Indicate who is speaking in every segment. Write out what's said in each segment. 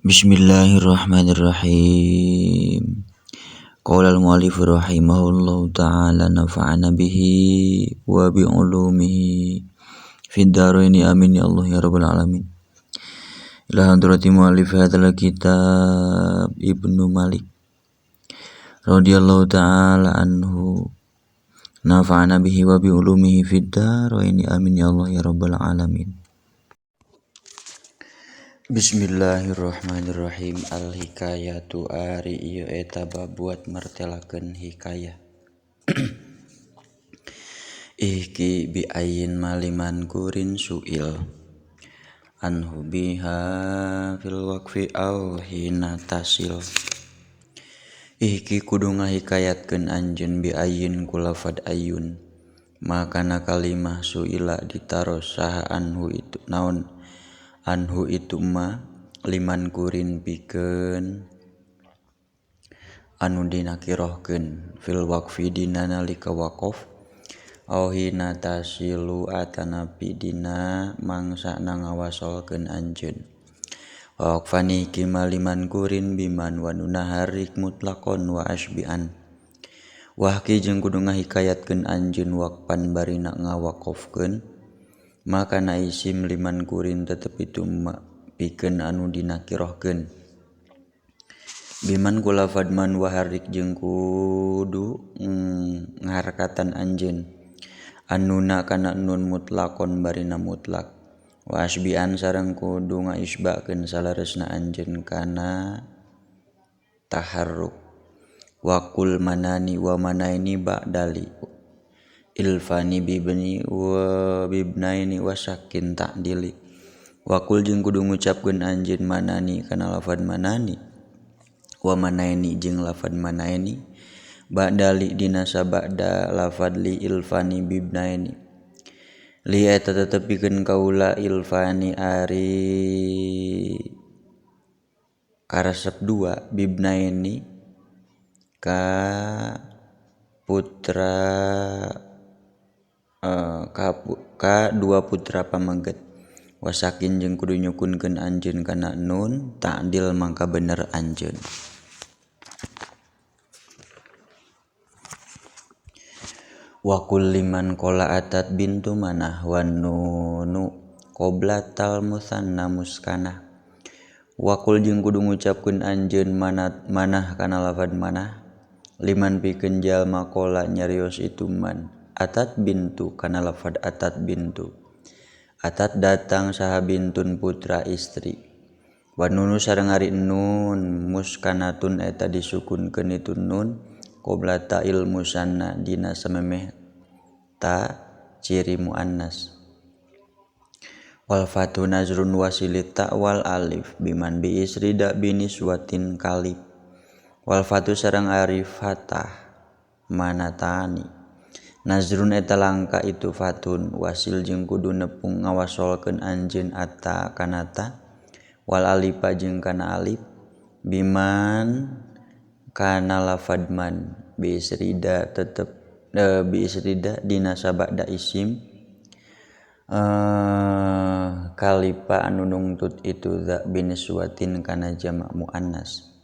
Speaker 1: Bismillahirrahmanirrahim. Qala al-mu'allif rahimahullahu ta'ala nafa'ana bihi wa bi ulumihi fid dharaini amin ya Allah ya rabbal alamin. Ila hadrati mu'allif hadzal kitab Ibnu Malik radhiyallahu ta'ala anhu nafa'ana bihi wa bi ulumihi fid dharaini amin ya Allah ya rabbal alamin. Bismillahirrahmanirrahim. Al-hikayatu ari ieu eta babuat martelakeun hikayah. Ihki bi ayin maliman kurin suil anhu biha fil waqfi au hina tasil. Ihki kudu ngahikayatkeun anjeun bi ayin ku lafad ayun makana kalimah suila ditaros saha anhu itu naon anhu itu ma liman kurin pikeun anu dinakirohkeun fil waqfi dina nalika waqaf au hina tasilu atanapi dina mangsana ngawasolkeun anjeun. Waqfani kima liman kurin biman wa nunaharik mutlaqon wa asbian. Wahki jeung kudu ngahikayatkeun anjeun waqfan barina ngawaqafkeun maka na isim liman kurin tetep itu pikeun anu dinakirohkeun biman kula fadman waharik jeung kudu ngaharakatan anjeun anuna kana nun mutlaqon barina mutlak wa asbian sareng kudu ngaisbakeun salaresna anjeun kana taharruk wa kul manani wa manaini ba'dali ilfani bibni wa bibnaini wa sakin ta'dili wakul jeung kudu ngucapkeun anjeun manani kana lafad manani wa manaini jeung lafad manaini ba'dali dina sabada lafad li ilfani bibnaini li eta tetepikeun kaula ilfani ari karesep dua bibnaini ka putra ka dua putra pamangget wasakin jeung kudu nyukunkeun anjeun kana nun ta'dil mangka bener anjeun. Wa kulliman qala atat bintu manah wan nunu qoblatal musanna muskana wa kul jeung kudu ngucapkeun anjeun manah kana lafad manah liman pikeun jalma qala nyarios itu man atat bintu kana lafad atat bintu atat datang saha bintun putra istri wa nunu sareng ari nun muskanatun eta disukunkeun itu nun qoblata ilmu sanna dina samemeh ta ciri muannas wal fatu nazrun wasilit ta wal alif biman bi isrida biniswatin kalib wal fatu sareng ari fatah manatani nazrun eta langka itu fatun wasil jeung kudu nepung ngawasolkeun anjeun atta kanata wal alifa jeung kana alif biman kana lafad man biisrida tetep biisrida dina sabada isim kalipa anu nungtut itu za biniswatin kana jamak muannas.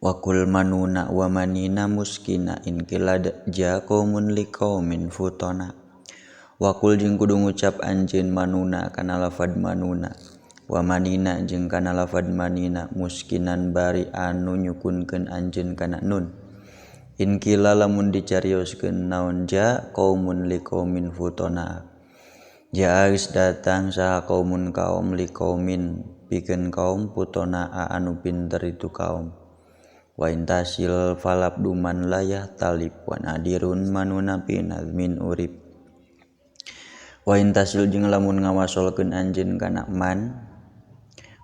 Speaker 1: Wakul manuna wa manina muskina in kilad jaqaumun liqaumin futona wakul jeung kudu ngucap anjeun manuna kana lafad manuna wa manina jeung kana lafad manina muskinan bari anu nyukunkeun anjeun kana nun in kila lamun dicarioskeun naon jaqaumun liqaumin futona ja'is datang saha kaumun kaum liqaumin pikeun kaum futona anu pinter itu kaum wa intasil falab duman layah talib wa nadirun manuna fi nazmin urib wa intasil jeung lamun ngawasolkeun anjeun kana man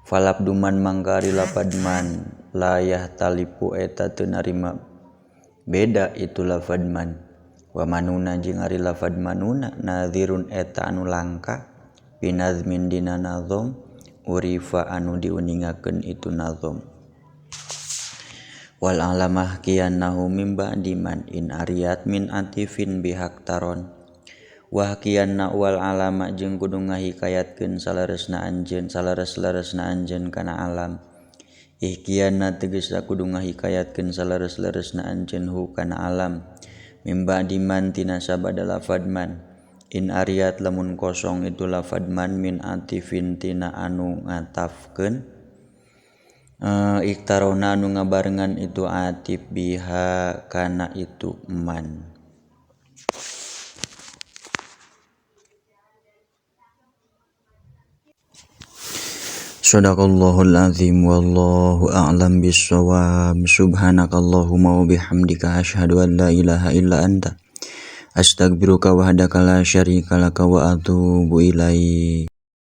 Speaker 1: falab duman mangka ari lafad man layah talipu eta teu narima beda itu lafad man wa manuna jeung ari lafad manuna nadirun eta anu langka fi nazmin dina nazom urifa anu diuningakeun itu nazom wal alamah kianahu mim ba'di man in ariyat min atifin bihak taron wahkianna wal alama jeung kudu ngahikayatkeun salaresna anjeun kana alam. Ihkianna tegasna kudu ngahikayatkeun salares-laresna anjeun hu kana alam. Mimba diman tina sabada lafad man. In ariat lamun kosong itu lafad man min atifin tina anu ngatafkeun. Iktarona anu ngabarengan itu atif biha kana itu man. Shadaqallahul azim wallahu a'lam bissawab. Subhanakallahumma wa bihamdika asyhadu an la ilaha illa anta astaghfiruka wahdaka la syarika laka wa atubu ilaik.